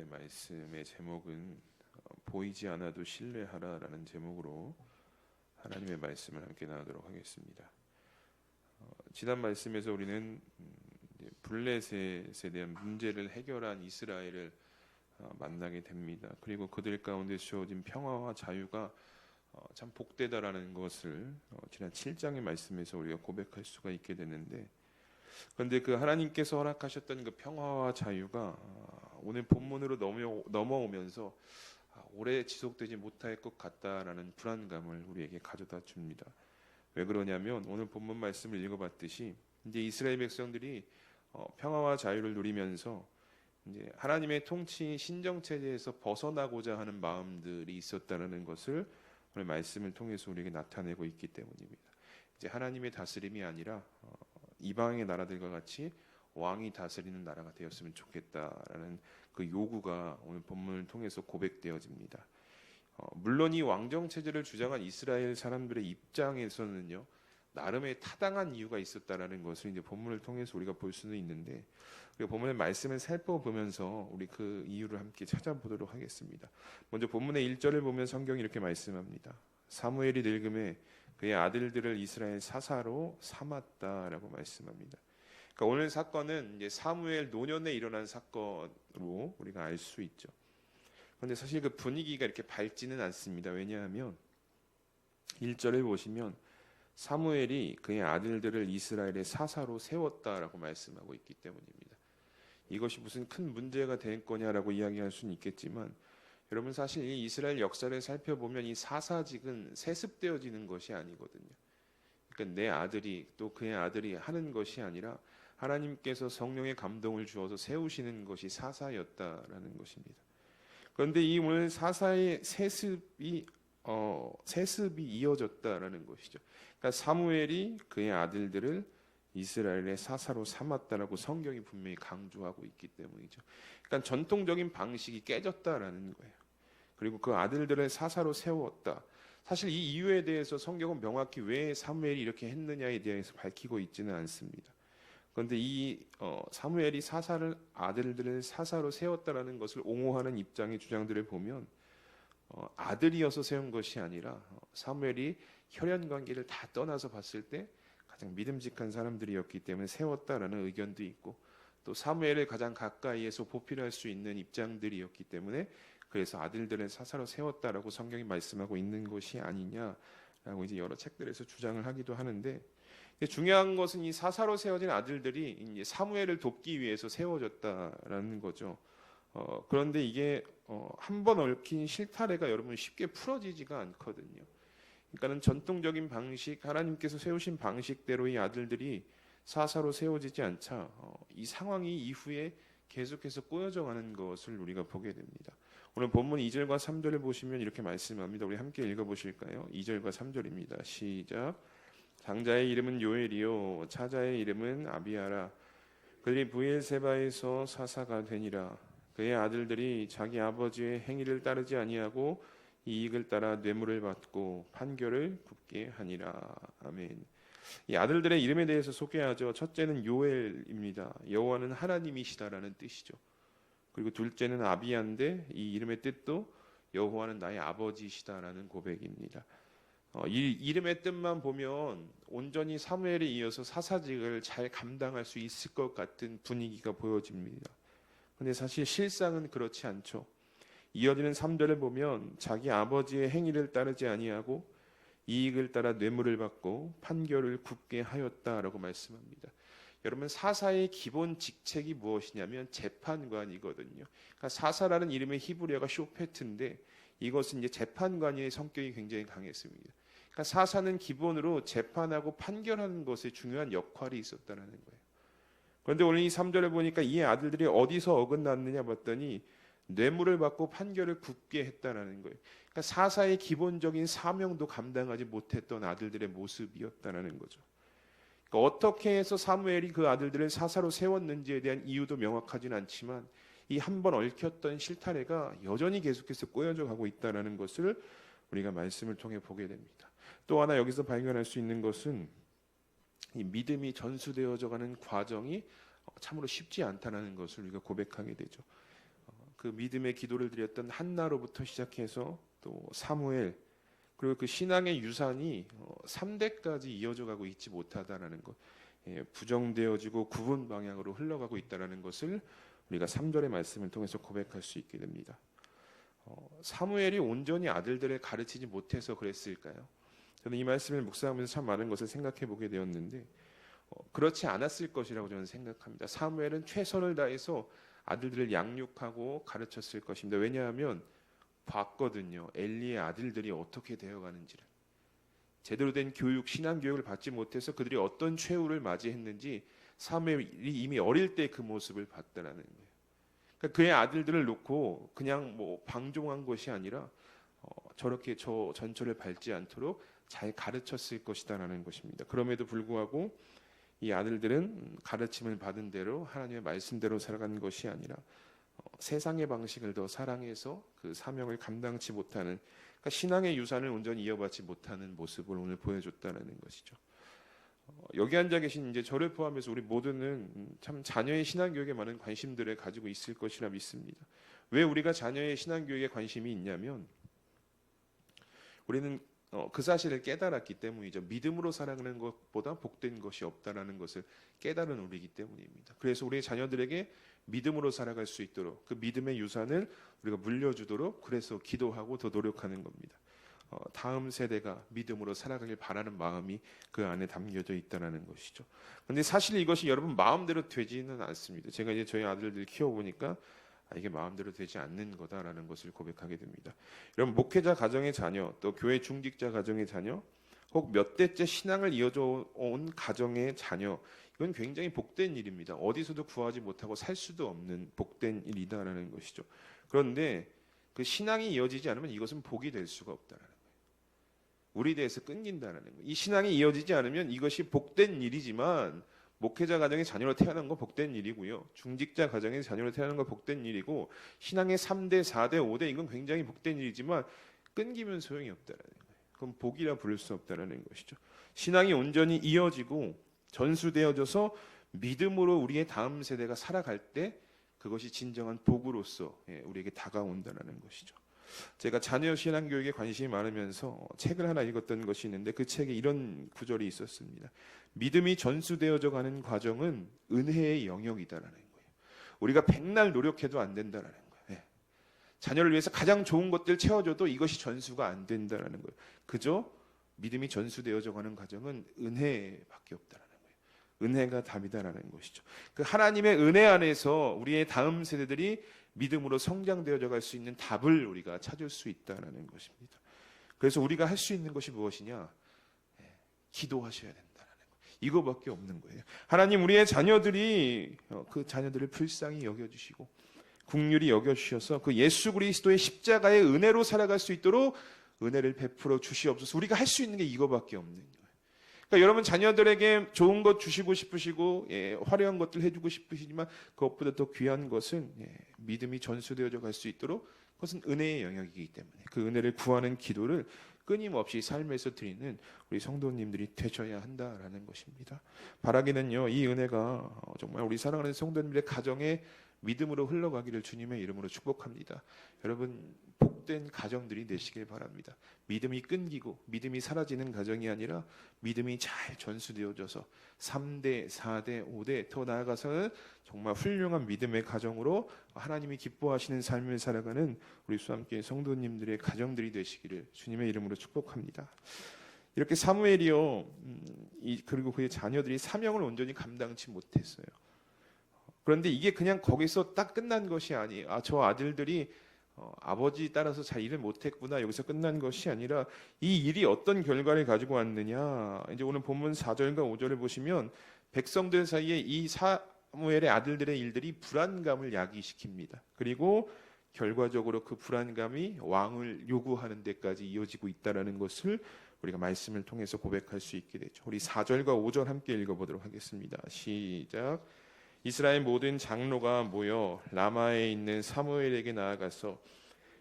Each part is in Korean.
말씀의 제목은 보이지 않아도 신뢰하라라는 제목으로 하나님의 말씀을 함께 나누도록 하겠습니다. 지난 말씀에서 우리는 블레셋에 대한 문제를 해결한 이스라엘을 만나게 됩니다. 그리고 그들 가운데 주어진 평화와 자유가 참 복되다라는 것을 지난 7장의 말씀에서 우리가 고백할 수가 있게 되는데, 그런데 그 하나님께서 허락하셨던 그 평화와 자유가 오늘 본문으로 넘어오면서 오래 지속되지 못할 것 같다라는 불안감을 우리에게 가져다 줍니다. 왜 그러냐면 오늘 본문 말씀을 읽어봤듯이 이제 이스라엘 백성들이 평화와 자유를 누리면서 이제 하나님의 통치 신정 체제에서 벗어나고자 하는 마음들이 있었다는 것을 오늘 말씀을 통해서 우리에게 나타내고 있기 때문입니다. 이제 하나님의 다스림이 아니라 이방의 나라들과 같이 왕이 다스리는 나라가 되었으면 좋겠다라는 그 요구가 오늘 본문을 통해서 고백되어집니다. 물론 이 왕정 체제를 주장한 이스라엘 사람들의 입장에서는요, 나름의 타당한 이유가 있었다라는 것을 이제 본문을 통해서 우리가 볼 수는 있는데, 우리가 본문의 말씀을 살펴보면서 우리 그 이유를 함께 찾아보도록 하겠습니다. 먼저 본문의 1절을 보면 성경이 이렇게 말씀합니다. 사무엘이 늙음에 그의 아들들을 이스라엘 사사로 삼았다라고 말씀합니다. 그러니까 오늘 사건은 이제 사무엘 노년에 일어난 사건으로 우리가 알 수 있죠. 그런데 사실 그 분위기가 이렇게 밝지는 않습니다. 왜냐하면 1절을 보시면 사무엘이 그의 아들들을 이스라엘의 사사로 세웠다라고 말씀하고 있기 때문입니다. 이것이 무슨 큰 문제가 될 거냐라고 이야기할 수는 있겠지만, 여러분 사실 이 이스라엘 역사를 살펴보면 이 사사직은 세습되어지는 것이 아니거든요. 그러니까 내 아들이 또 그의 아들이 하는 것이 아니라 하나님께서 성령의 감동을 주어서 세우시는 것이 사사였다라는 것입니다. 그런데 이 오늘 사사의 세습이 이어졌다라는 것이죠. 그러니까 사무엘이 그의 아들들을 이스라엘의 사사로 삼았다라고 성경이 분명히 강조하고 있기 때문이죠. 그러니까 전통적인 방식이 깨졌다라는 거예요. 그리고 그 아들들을 사사로 세웠다. 사실 이 이유에 대해서 성경은 명확히 왜 사무엘이 이렇게 했느냐에 대해서 밝히고 있지는 않습니다. 그런데 이 사무엘이 아들들을 사사로 세웠다라는 것을 옹호하는 입장의 주장들을 보면 아들이어서 세운 것이 아니라 사무엘이 혈연 관계를 다 떠나서 봤을 때 가장 믿음직한 사람들이었기 때문에 세웠다라는 의견도 있고, 또 사무엘을 가장 가까이에서 보필할 수 있는 입장들이었기 때문에 그래서 아들들을 사사로 세웠다라고 성경이 말씀하고 있는 것이 아니냐라고 이제 여러 책들에서 주장을 하기도 하는데, 중요한 것은 이 사사로 세워진 아들들이 이제 사무엘을 돕기 위해서 세워졌다라는 거죠. 그런데 이게 한 번 얽힌 실타래가 여러분 쉽게 풀어지지가 않거든요. 그러니까는 전통적인 방식, 하나님께서 세우신 방식대로 이 아들들이 사사로 세워지지 않자 이 상황이 이후에 계속해서 꼬여져 가는 것을 우리가 보게 됩니다. 오늘 본문 2절과 3절을 보시면 이렇게 말씀합니다. 우리 함께 읽어보실까요? 2절과 3절입니다. 시작. 장자의 이름은 요엘이요 차자의 이름은 아비아라. 그들이 브엘세바에서 사사가 되니라. 그의 아들들이 자기 아버지의 행위를 따르지 아니하고 이익을 따라 뇌물을 받고 판결을 굽게 하니라. 아멘. 이 아들들의 이름에 대해서 소개하죠. 첫째는 요엘입니다. 여호와는 하나님이시다라는 뜻이죠. 그리고 둘째는 아비야인데 이 이름의 뜻도 여호와는 나의 아버지시다라는 고백입니다. 이 이름의 뜻만 보면 온전히 사무엘에 이어서 사사직을 잘 감당할 수 있을 것 같은 분위기가 보여집니다. 그런데 사실 실상은 그렇지 않죠. 이어지는 3절을 보면 자기 아버지의 행위를 따르지 아니하고 이익을 따라 뇌물을 받고 판결을 굽게 하였다라고 말씀합니다. 여러분 사사의 기본 직책이 무엇이냐면 재판관이거든요. 그러니까 사사라는 이름의 히브리어가 쇼페트인데 이것은 이제 재판관의 성격이 굉장히 강했습니다. 그러니까 사사는 기본으로 재판하고 판결하는 것에 중요한 역할이 있었다는 거예요. 그런데 오늘 이 3절을 보니까 이 아들들이 어디서 어긋났느냐 봤더니 뇌물을 받고 판결을 굽게 했다는 거예요. 그러니까 사사의 기본적인 사명도 감당하지 못했던 아들들의 모습이었다는 거죠. 그러니까 어떻게 해서 사무엘이 그 아들들을 사사로 세웠는지에 대한 이유도 명확하진 않지만 이 한 번 얽혔던 실타래가 여전히 계속해서 꼬여져 가고 있다는 것을 우리가 말씀을 통해 보게 됩니다. 또 하나 여기서 발견할 수 있는 것은 이 믿음이 전수되어져 가는 과정이 참으로 쉽지 않다는 것을 우리가 고백하게 되죠. 그 믿음의 기도를 드렸던 한나로부터 시작해서 또 사무엘, 그리고 그 신앙의 유산이 3대까지 이어져 가고 있지 못하다라는 것, 부정되어지고 구분 방향으로 흘러가고 있다라는 것을 우리가 3절의 말씀을 통해서 고백할 수 있게 됩니다. 사무엘이 온전히 아들들을 가르치지 못해서 그랬을까요? 저는 이 말씀을 묵상하면서 참 많은 것을 생각해 보게 되었는데 그렇지 않았을 것이라고 저는 생각합니다. 사무엘은 최선을 다해서 아들들을 양육하고 가르쳤을 것입니다. 왜냐하면 봤거든요. 엘리의 아들들이 어떻게 되어가는지를. 제대로 된 교육, 신앙 교육을 받지 못해서 그들이 어떤 최후를 맞이했는지 사무엘이 이미 어릴 때 그 모습을 봤다라는 거예요. 그러니까 그의 아들들을 놓고 그냥 뭐 방종한 것이 아니라 저렇게 저 전철을 밟지 않도록 잘 가르쳤을 것이다라는 것입니다. 그럼에도 불구하고 이 아들들은 가르침을 받은 대로 하나님의 말씀대로 살아간 것이 아니라 세상의 방식을 더 사랑해서 그 사명을 감당치 못하는, 그러니까 신앙의 유산을 온전히 이어받지 못하는 모습을 오늘 보여줬다는 것이죠. 여기 앉아 계신 이제 저를 포함해서 우리 모두는 참 자녀의 신앙 교육에 많은 관심들을 가지고 있을 것이라 믿습니다. 왜 우리가 자녀의 신앙 교육에 관심이 있냐면 우리는 그 사실을 깨달았기 때문이죠. 믿음으로 살아가는 것보다 복된 것이 없다라는 것을 깨달은 우리이기 때문입니다. 그래서 우리의 자녀들에게 믿음으로 살아갈 수 있도록 그 믿음의 유산을 우리가 물려주도록 그래서 기도하고 더 노력하는 겁니다. 다음 세대가 믿음으로 살아가길 바라는 마음이 그 안에 담겨져 있다는 것이죠. 그런데 사실 이것이 여러분 마음대로 되지는 않습니다. 제가 이제 저희 아들들 키워보니까 이게 마음대로 되지 않는 거다라는 것을 고백하게 됩니다. 여러분 목회자 가정의 자녀, 또 교회 중직자 가정의 자녀, 혹 몇 대째 신앙을 이어져 온 가정의 자녀, 이건 굉장히 복된 일입니다. 어디서도 구하지 못하고 살 수도 없는 복된 일이다라는 것이죠. 그런데 그 신앙이 이어지지 않으면 이것은 복이 될 수가 없다라는 거예요. 우리 대해서 끊긴다라는 거예요. 이 신앙이 이어지지 않으면 이것이 복된 일이지만 목회자 가정의 자녀로 태어난 거 복된 일이고요. 중직자 가정의 자녀로 태어난 거 복된 일이고 신앙의 3대, 4대, 5대 이건 굉장히 복된 일이지만 끊기면 소용이 없다라는 거예요. 그건 복이라 부를 수 없다라는 것이죠. 신앙이 온전히 이어지고 전수되어져서 믿음으로 우리의 다음 세대가 살아갈 때 그것이 진정한 복으로서 우리에게 다가온다는 것이죠. 제가 자녀 신앙 교육에 관심이 많으면서 책을 하나 읽었던 것이 있는데 그 책에 이런 구절이 있었습니다. 믿음이 전수되어져 가는 과정은 은혜의 영역이다라는 거예요. 우리가 백날 노력해도 안 된다라는 거예요. 자녀를 위해서 가장 좋은 것들 채워줘도 이것이 전수가 안 된다라는 거예요. 그저 믿음이 전수되어져 가는 과정은 은혜밖에 없다라는 거예요. 은혜가 답이다라는 것이죠. 그 하나님의 은혜 안에서 우리의 다음 세대들이 믿음으로 성장되어져 갈 수 있는 답을 우리가 찾을 수 있다는 것입니다. 그래서 우리가 할 수 있는 것이 무엇이냐? 기도하셔야 된다는 거예요. 이거밖에 없는 거예요. 하나님 우리의 자녀들이 그 자녀들을 불쌍히 여겨주시고 긍휼히 여겨주셔서 그 예수 그리스도의 십자가의 은혜로 살아갈 수 있도록 은혜를 베풀어 주시옵소서. 우리가 할 수 있는 게 이거밖에 없는 거예요. 그러니까 여러분 자녀들에게 좋은 것 주시고 싶으시고 화려한 것들 해주고 싶으시지만 그것보다 더 귀한 것은 믿음이 전수되어져 갈 수 있도록 그것은 은혜의 영역이기 때문에 그 은혜를 구하는 기도를 끊임없이 삶에서 드리는 우리 성도님들이 되셔야 한다라는 것입니다. 바라기는요 이 은혜가 정말 우리 사랑하는 성도님들의 가정에 믿음으로 흘러가기를 주님의 이름으로 축복합니다. 여러분 복된 가정들이 되시길 바랍니다. 믿음이 끊기고 믿음이 사라지는 가정이 아니라 믿음이 잘 전수되어져서 3대, 4대, 5대 더 나아가서는 정말 훌륭한 믿음의 가정으로 하나님이 기뻐하시는 삶을 살아가는 우리 수함교회 성도님들의 가정들이 되시기를 주님의 이름으로 축복합니다. 이렇게 사무엘이요 그리고 그의 자녀들이 사명을 온전히 감당치 못했어요. 그런데 이게 그냥 거기서 딱 끝난 것이 아니에요. 저 아들들이 아버지 따라서 잘 일을 못했구나 여기서 끝난 것이 아니라 이 일이 어떤 결과를 가지고 왔느냐. 이제 오늘 본문 4절과 5절을 보시면 백성들 사이에 이 사무엘의 아들들의 일들이 불안감을 야기시킵니다. 그리고 결과적으로 그 불안감이 왕을 요구하는 데까지 이어지고 있다는 것을 우리가 말씀을 통해서 고백할 수 있게 되죠. 우리 4절과 5절 함께 읽어보도록 하겠습니다. 시작. 이스라엘 모든 장로가 모여 라마에 있는 사무엘에게 나아가서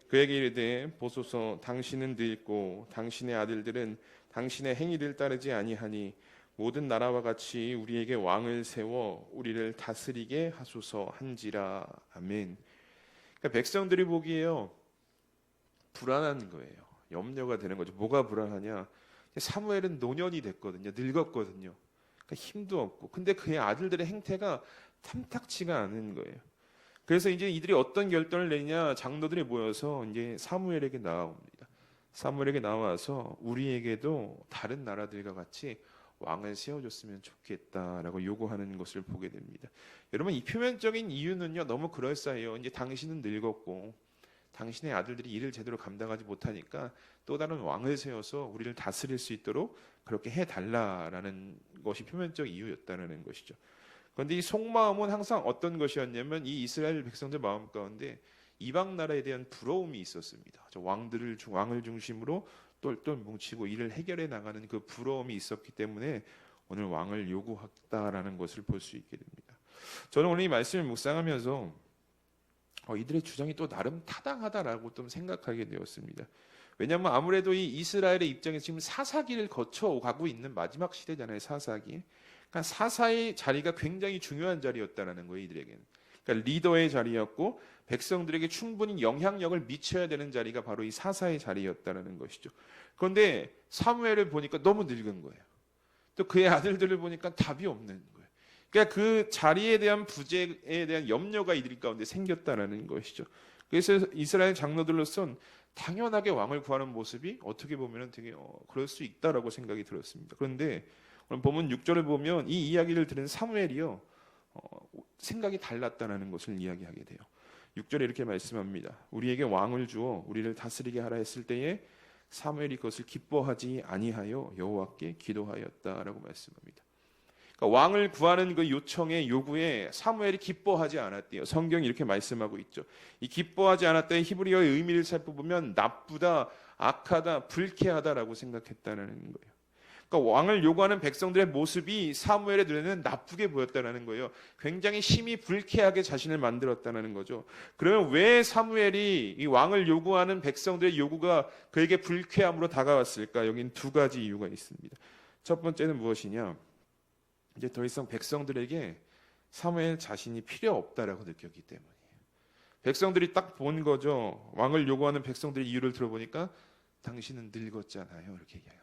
그에게 이르되 보소서 당신은 늙고 당신의 아들들은 당신의 행위를 따르지 아니하니 모든 나라와 같이 우리에게 왕을 세워 우리를 다스리게 하소서 한지라. 아멘. 그러니까 백성들이 보기에요 불안한 거예요. 염려가 되는 거죠. 뭐가 불안하냐? 사무엘은 노년이 됐거든요. 늙었거든요. 그러니까 힘도 없고. 근데 그의 아들들의 행태가 탐탁치가 않은 거예요. 그래서 이제 이들이 어떤 결단을 내냐? 장로들이 모여서 이제 사무엘에게 나옵니다. 사무엘에게 나와서 우리에게도 다른 나라들과 같이 왕을 세워줬으면 좋겠다라고 요구하는 것을 보게 됩니다. 여러분 이 표면적인 이유는요 너무 그럴싸해요. 이제 당신은 늙었고 당신의 아들들이 일을 제대로 감당하지 못하니까 또 다른 왕을 세워서 우리를 다스릴 수 있도록 그렇게 해달라라는 것이 표면적 이유였다는 것이죠. 그런데 이 속마음은 항상 어떤 것이었냐면 이 이스라엘 백성들 마음 가운데 이방 나라에 대한 부러움이 있었습니다. 왕을 중심으로 똘똘 뭉치고 일을 해결해 나가는 그 부러움이 있었기 때문에 오늘 왕을 요구했다라는 것을 볼 수 있게 됩니다. 저는 오늘 이 말씀을 묵상하면서 이들의 주장이 또 나름 타당하다라고 좀 생각하게 되었습니다. 왜냐하면 아무래도 이 이스라엘의 입장에서 지금 사사기를 거쳐 가고 있는 마지막 시대잖아요. 사사기. 그러니까 사사의 자리가 굉장히 중요한 자리였다라는 거예요. 이들에게는. 그러니까 리더의 자리였고 백성들에게 충분히 영향력을 미쳐야 되는 자리가 바로 이 사사의 자리였다라는 것이죠. 그런데 사무엘을 보니까 너무 늙은 거예요. 또 그의 아들들을 보니까 답이 없는 거예요. 그러니까 그 자리에 대한 부재에 대한 염려가 이들 가운데 생겼다라는 것이죠. 그래서 이스라엘 장로들로선 당연하게 왕을 구하는 모습이 어떻게 보면 되게 그럴 수 있다라고 생각이 들었습니다. 그런데 오늘 본문 6절을 보면 이 이야기를 들은 사무엘이요 생각이 달랐다는 것을 이야기하게 돼요. 6절에 이렇게 말씀합니다. 우리에게 왕을 주어 우리를 다스리게 하라 했을 때에 사무엘이 그것을 기뻐하지 아니하여 여호와께 기도하였다라고 말씀합니다. 그러니까 왕을 구하는 그 요청의 요구에 사무엘이 기뻐하지 않았대요. 성경이 이렇게 말씀하고 있죠. 이 기뻐하지 않았다의 히브리어의 의미를 살펴보면 나쁘다, 악하다, 불쾌하다라고 생각했다는 거예요. 그러니까 왕을 요구하는 백성들의 모습이 사무엘의 눈에는 나쁘게 보였다는 거예요. 굉장히 심히 불쾌하게 자신을 만들었다는 거죠. 그러면 왜 사무엘이 이 왕을 요구하는 백성들의 요구가 그에게 불쾌함으로 다가왔을까? 여기는 두 가지 이유가 있습니다. 첫 번째는 무엇이냐? 이제 더 이상 백성들에게 사무엘 자신이 필요 없다라고 느꼈기 때문이에요. 백성들이 딱 본 거죠. 왕을 요구하는 백성들의 이유를 들어보니까 당신은 늙었잖아요. 이렇게 얘기해요.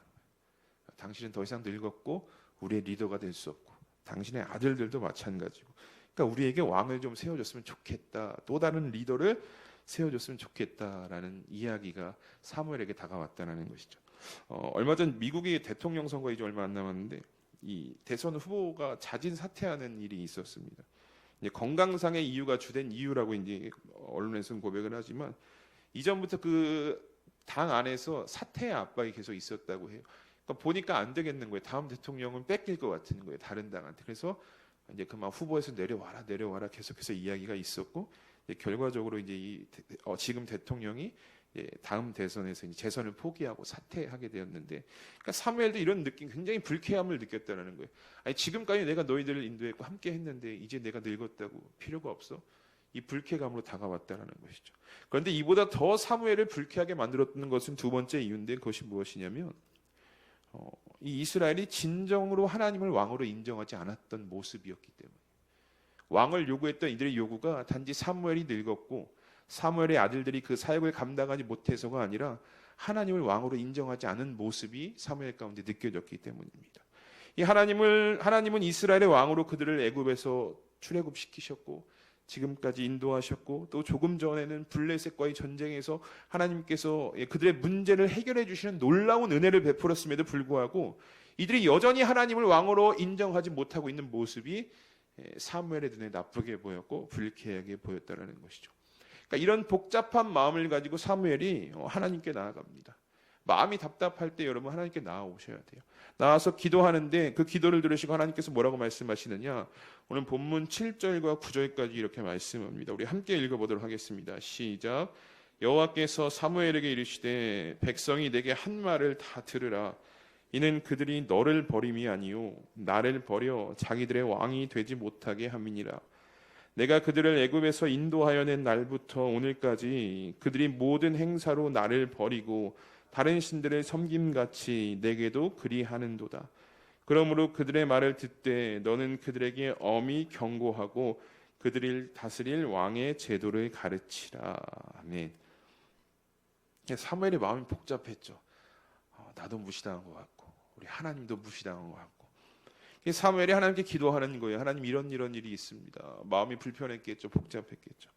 당신은 더 이상 늙었고 우리의 리더가 될 수 없고 당신의 아들들도 마찬가지고 그러니까 우리에게 왕을 좀 세워줬으면 좋겠다. 또 다른 리더를 세워줬으면 좋겠다라는 이야기가 사무엘에게 다가왔다는 것이죠. 얼마 전 미국의 대통령 선거 이제 얼마 안 남았는데 이 대선 후보가 자진 사퇴하는 일이 있었습니다. 이제 건강상의 이유가 주된 이유라고 이제 언론에서는 고백을 하지만 이전부터 그 당 안에서 사퇴의 압박이 계속 있었다고 해요. 그러니까 보니까 안 되겠는 거예요. 다음 대통령은 뺏길 것 같은 거예요. 다른 당한테. 그래서 이제 그만 후보에서 내려와라 계속해서 이야기가 있었고 결과적으로 이제 지금 대통령이 다음 대선에서 이제 재선을 포기하고 사퇴하게 되었는데, 그러니까 사무엘도 이런 느낌, 굉장히 불쾌함을 느꼈다는 거예요. 아니 지금까지 내가 너희들을 인도했고 함께했는데 이제 내가 늙었다고 필요가 없어? 이 불쾌감으로 다가왔다는 것이죠. 그런데 이보다 더 사무엘을 불쾌하게 만들었던 것은 두 번째 이유인데 그것이 무엇이냐면 이 이스라엘이 진정으로 하나님을 왕으로 인정하지 않았던 모습이었기 때문에 왕을 요구했던 이들의 요구가 단지 사무엘이 늙었고 사무엘의 아들들이 그 사역을 감당하지 못해서가 아니라 하나님을 왕으로 인정하지 않은 모습이 사무엘 가운데 느껴졌기 때문입니다. 이 하나님은 이스라엘의 왕으로 그들을 애굽에서 출애굽시키셨고 지금까지 인도하셨고 또 조금 전에는 블레셋과의 전쟁에서 하나님께서 그들의 문제를 해결해 주시는 놀라운 은혜를 베풀었음에도 불구하고 이들이 여전히 하나님을 왕으로 인정하지 못하고 있는 모습이 사무엘의 눈에 나쁘게 보였고 불쾌하게 보였다는 것이죠. 그러니까 이런 복잡한 마음을 가지고 사무엘이 하나님께 나아갑니다. 마음이 답답할 때 여러분 하나님께 나아오셔야 돼요. 나와서 기도하는데 그 기도를 들으시고 하나님께서 뭐라고 말씀하시느냐? 오늘 본문 7절과 9절까지 이렇게 말씀합니다. 우리 함께 읽어보도록 하겠습니다. 시작. 여호와께서 사무엘에게 이르시되 백성이 내게 한 말을 다 들으라. 이는 그들이 너를 버림이 아니요 나를 버려 자기들의 왕이 되지 못하게 함이니라. 내가 그들을 애굽에서 인도하여 낸 날부터 오늘까지 그들이 모든 행사로 나를 버리고 다른 신들을 섬김같이 내게도 그리하는도다. 그러므로 그들의 말을 듣되 너는 그들에게 엄히 경고하고 그들을 다스릴 왕의 제도를 가르치라. 아멘. 사무엘의 마음이 복잡했죠. 나도 무시당한 것 같고 우리 하나님도 무시당한 것 같고. 사무엘이 하나님께 기도하는 거예요. 하나님 이런 일이 있습니다. 마음이 불편했겠죠. 복잡했겠죠.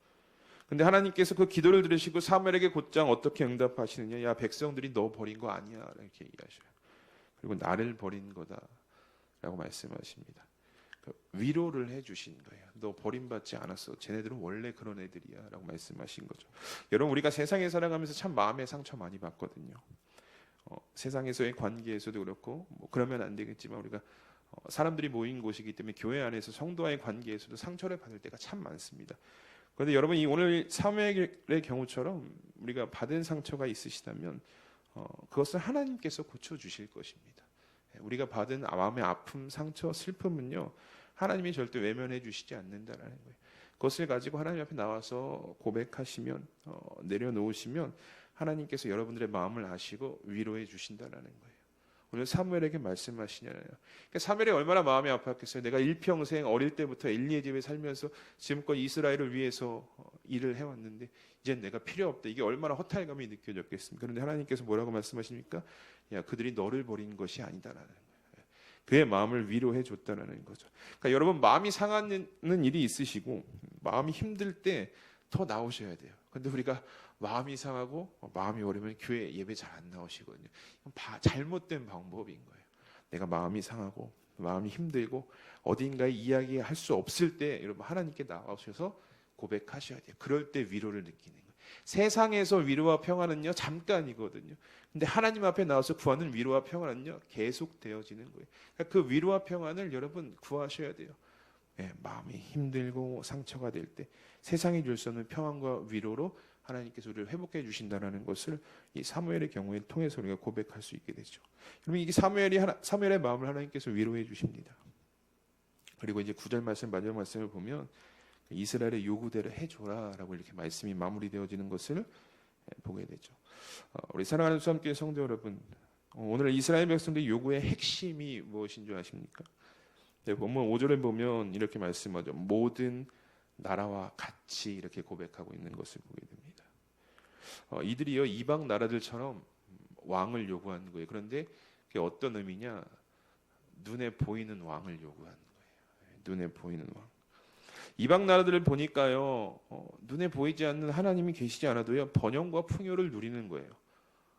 근데 하나님께서 그 기도를 들으시고 사무엘에게 곧장 어떻게 응답하시느냐. 야, 백성들이 너 버린 거 아니야. 이렇게 얘기하셔요. 그리고 나를 버린 거다라고 말씀하십니다. 위로를 해주신 거예요. 너 버림받지 않았어. 쟤네들은 원래 그런 애들이야 라고 말씀하신 거죠. 여러분, 우리가 세상에 살아가면서 참 마음의 상처 많이 받거든요. 세상에서의 관계에서도 그렇고 그러면 안 되겠지만 우리가 사람들이 모인 곳이기 때문에 교회 안에서 성도와의 관계에서도 상처를 받을 때가 참 많습니다. 그런데 여러분, 이 오늘 사무엘의 경우처럼 우리가 받은 상처가 있으시다면 그것을 하나님께서 고쳐주실 것입니다. 우리가 받은 마음의 아픔, 상처, 슬픔은요, 하나님이 절대 외면해 주시지 않는다라는 거예요. 그것을 가지고 하나님 앞에 나와서 고백하시면, 내려놓으시면 하나님께서 여러분들의 마음을 아시고 위로해 주신다라는 거예요. 오늘 사무엘에게 말씀하시냐요. 그러니까 사무엘이 얼마나 마음이 아팠겠어요. 내가 일평생 어릴 때부터 엘리의 집에 살면서 지금껏 이스라엘을 위해서 일을 해왔는데 이젠 내가 필요 없다. 이게 얼마나 허탈감이 느껴졌겠습니까? 그런데 하나님께서 뭐라고 말씀하십니까? 야, 그들이 너를 버린 것이 아니다라는 거예요. 그의 마음을 위로해 줬다라는 거죠. 그러니까 여러분, 마음이 상하는 일이 있으시고 마음이 힘들 때 더 나오셔야 돼요. 근데 우리가 마음이 상하고 마음이 어려우면 교회 예배 잘 안 나오시거든요. 잘못된 방법인 거예요. 내가 마음이 상하고 마음이 힘들고 어딘가에 이야기할 수 없을 때 여러분, 하나님께 나오셔서 고백하셔야 돼요. 그럴 때 위로를 느끼는 거예요. 세상에서 위로와 평안은요, 잠깐이거든요. 근데 하나님 앞에 나와서 구하는 위로와 평안은요, 계속 되어지는 거예요. 그러니까 그 위로와 평안을 여러분 구하셔야 돼요. 마음이 힘들고 상처가 될 때 세상이 줄 수 없는 평안과 위로로 하나님께서 우리를 회복해 주신다는 것을 이 사무엘의 경우에 통해서 우리가 고백할 수 있게 되죠. 그러면 이게 사무엘의 마음을 하나님께서 위로해 주십니다. 그리고 이제 9절 말씀, 마지막 말씀을 보면 이스라엘의 요구대로 해줘라라고 이렇게 말씀이 마무리되어지는 것을 보게 되죠. 우리 사랑하는 수함교회 성도 여러분, 오늘 이스라엘 백성들의 요구의 핵심이 무엇인 줄 아십니까? 본문 5절에 보면 이렇게 말씀하죠. 모든 나라와 같이 이렇게 고백하고 있는 것을 보게 됩니다. 이들이요, 이방 나라들처럼 왕을 요구하는 거예요. 그런데 그게 어떤 의미냐? 눈에 보이는 왕을 요구하는 거예요. 눈에 보이는 왕. 이방 나라들을 보니까요, 눈에 보이지 않는 하나님이 계시지 않아도요, 번영과 풍요를 누리는 거예요.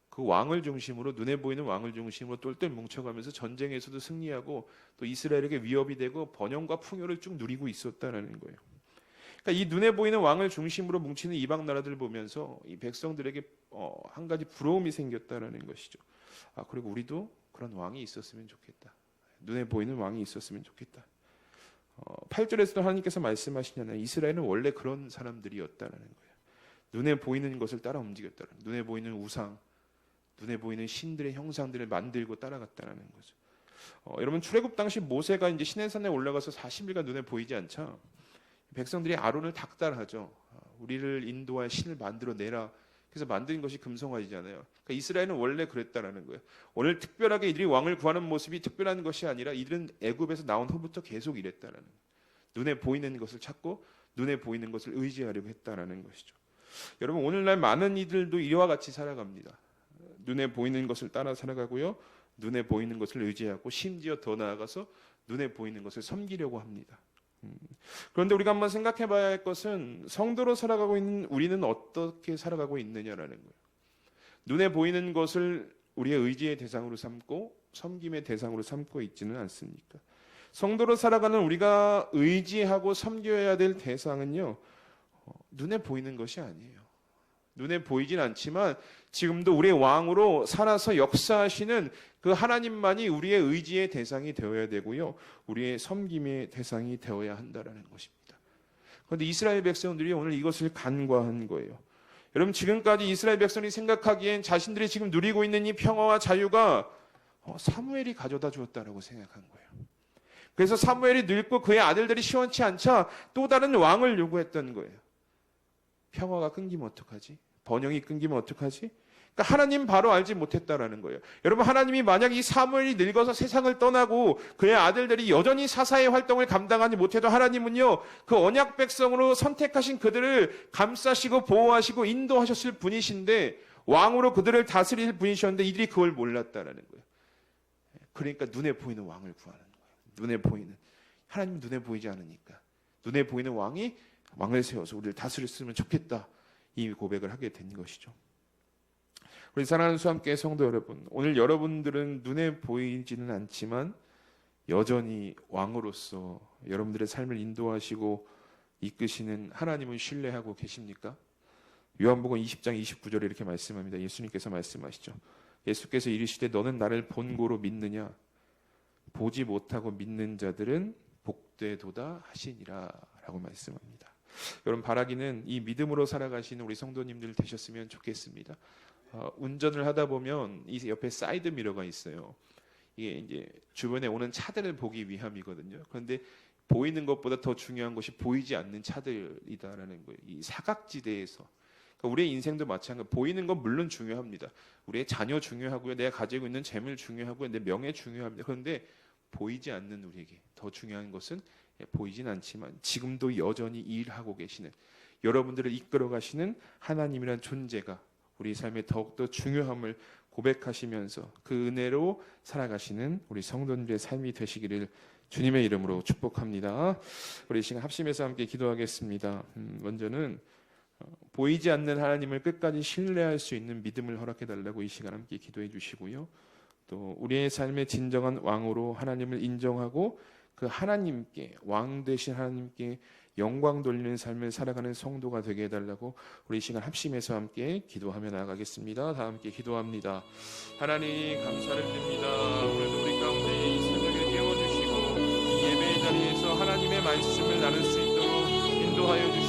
그 왕을 중심으로, 눈에 보이는 왕을 중심으로 똘똘 뭉쳐가면서 전쟁에서도 승리하고 또 이스라엘에게 위협이 되고 번영과 풍요를 쭉 누리고 있었다는 거예요. 그러니까 이 눈에 보이는 왕을 중심으로 뭉치는 이방 나라들을 보면서 이 백성들에게 한 가지 부러움이 생겼다는 것이죠. 그리고 우리도 그런 왕이 있었으면 좋겠다. 눈에 보이는 왕이 있었으면 좋겠다. 8절에서도 하나님께서 말씀하시잖아요. 이스라엘은 원래 그런 사람들이었다는 거예요. 눈에 보이는 것을 따라 움직였다는, 눈에 보이는 우상, 눈에 보이는 신들의 형상들을 만들고 따라갔다는 거죠. 여러분, 출애굽 당시 모세가 이제 시내산에 올라가서 40일간 눈에 보이지 않자 백성들이 아론을 닥달하죠. 우리를 인도할 신을 만들어 내라. 그래서 만든 것이 금송아지잖아요. 그러니까 이스라엘은 원래 그랬다라는 거예요. 오늘 특별하게 이들이 왕을 구하는 모습이 특별한 것이 아니라 이들은 애굽에서 나온 후부터 계속 이랬다라는 거예요. 눈에 보이는 것을 찾고 눈에 보이는 것을 의지하려고 했다라는 것이죠. 여러분, 오늘날 많은 이들도 이와 같이 살아갑니다. 눈에 보이는 것을 따라 살아가고요, 눈에 보이는 것을 의지하고 심지어 더 나아가서 눈에 보이는 것을 섬기려고 합니다. 그런데 우리가 한번 생각해 봐야 할 것은 성도로 살아가고 있는 우리는 어떻게 살아가고 있느냐라는 거예요. 눈에 보이는 것을 우리의 의지의 대상으로 삼고 섬김의 대상으로 삼고 있지는 않습니까? 성도로 살아가는 우리가 의지하고 섬겨야 될 대상은요, 눈에 보이는 것이 아니에요. 눈에 보이진 않지만 지금도 우리의 왕으로 살아서 역사하시는 그 하나님만이 우리의 의지의 대상이 되어야 되고요, 우리의 섬김의 대상이 되어야 한다는 것입니다. 그런데 이스라엘 백성들이 오늘 이것을 간과한 거예요. 여러분, 지금까지 이스라엘 백성이 생각하기엔 자신들이 지금 누리고 있는 이 평화와 자유가 사무엘이 가져다 주었다라고 생각한 거예요. 그래서 사무엘이 늙고 그의 아들들이 시원치 않자 또 다른 왕을 요구했던 거예요. 평화가 끊기면 어떡하지? 번영이 끊기면 어떡하지? 그러니까 하나님 바로 알지 못했다라는 거예요. 여러분, 하나님이 만약 이 사무엘이 늙어서 세상을 떠나고 그의 아들들이 여전히 사사의 활동을 감당하지 못해도 하나님은요, 그 언약 백성으로 선택하신 그들을 감싸시고 보호하시고 인도하셨을 분이신데, 왕으로 그들을 다스릴 분이셨는데 이들이 그걸 몰랐다라는 거예요. 그러니까 눈에 보이는 왕을 구하는 거예요. 눈에 보이는. 하나님 눈에 보이지 않으니까. 눈에 보이는 왕을 세워서 우리를 다스렸으면 좋겠다. 이 고백을 하게 된 것이죠. 우리 사랑하는 수함교회 성도 여러분, 오늘 여러분들은 눈에 보이지는 않지만 여전히 왕으로서 여러분들의 삶을 인도하시고 이끄시는 하나님을 신뢰하고 계십니까? 요한복음 20장 29절에 이렇게 말씀합니다. 예수님께서 말씀하시죠. 예수께서 이르시되 너는 나를 본고로 믿느냐? 보지 못하고 믿는 자들은 복되도다 하시니라 라고 말씀합니다. 여러분, 바라기는 이 믿음으로 살아가시는 우리 성도님들 되셨으면 좋겠습니다. 운전을 하다 보면 이 옆에 사이드 미러가 있어요. 이게 이제 주변에 오는 차들을 보기 위함이거든요. 그런데 보이는 것보다 더 중요한 것이 보이지 않는 차들이다라는 거예요. 이 사각지대에서. 그러니까 우리의 인생도 마찬가지. 보이는 건 물론 중요합니다. 우리의 자녀 중요하고요. 내가 가지고 있는 재물 중요하고요. 내 명예 중요합니다. 그런데 보이지 않는 우리에게 더 중요한 것은 보이진 않지만 지금도 여전히 일하고 계시는 여러분들을 이끌어 가시는 하나님이란 존재가 우리 삶에 더욱더 중요함을 고백하시면서 그 은혜로 살아가시는 우리 성도님들의 삶이 되시기를 주님의 이름으로 축복합니다. 우리 이 시간 합심해서 함께 기도하겠습니다. 먼저는 보이지 않는 하나님을 끝까지 신뢰할 수 있는 믿음을 허락해달라고 이 시간 함께 기도해 주시고요. 또 우리의 삶의 진정한 왕으로 하나님을 인정하고 그 하나님께, 왕 되신 하나님께 영광 돌리는 삶을 살아가는 성도가 되게 해달라고 우리 이 시간 합심해서 함께 기도하며 나아가겠습니다. 다 함께 기도합니다. 하나님, 감사를 드립니다. 오늘도 우리 가운데 이 새벽을 깨워주시고 이 예배의 자리에서 하나님의 말씀을 나눌 수 있도록 인도하여 주시옵소서.